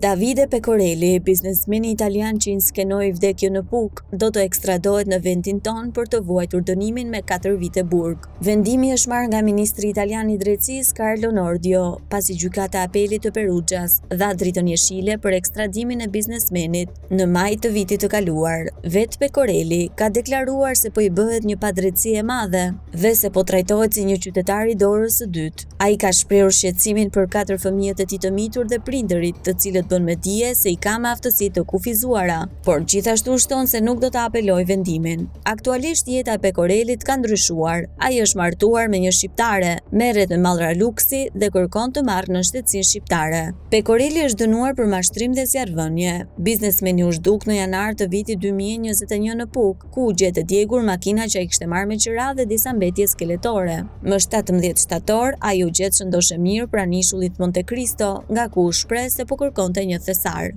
Davide Pecorelli, biznesmeni italian që inskenoi vdekjen në Puk, do të ekstradohet në vendin tonë për të vuajtur dënimin me 4 vite burg. Vendimi është marrë nga ministri italian i drejtësisë Carlo Nordio, pasi gjykata e apelit të Perugias dha dritën jeshile për ekstradimin e biznesmenit në maj të vitit të kaluar. Vetë Pecorelli ka deklaruar se po i bëhet një padrejtësi e madhe dhe se po trajtohet si një qytetar i dorës së dytë. Ai ka shprehur shqetësimin për 4 fëmijët e tij të mitur dhe prindërit, të cilët bën me dije se i ka me aftësi të kufizuara, por gjithashtu shton se nuk do të apeloj vendimin. Aktualisht jeta e Pecorellit ka ndryshuar. Ai është martuar me një shqiptare, merret me mallra luksi dhe kërkon të marrë në shtetësinë shqiptare. Pecorelli është dënuar për mashtrim dhe zjarrvënie. Biznesmeni u zhduk në janar të vitit 2021 në Puk, ku u gjetë djegur makina që ai kishte marrë me qira dhe disa mbetje skeletore. Më 17 shtator, ai u gjet shëndoshë mirë pranë ishullit Monte Cristo, nga ku u shpreh se po kërkonte një thesar.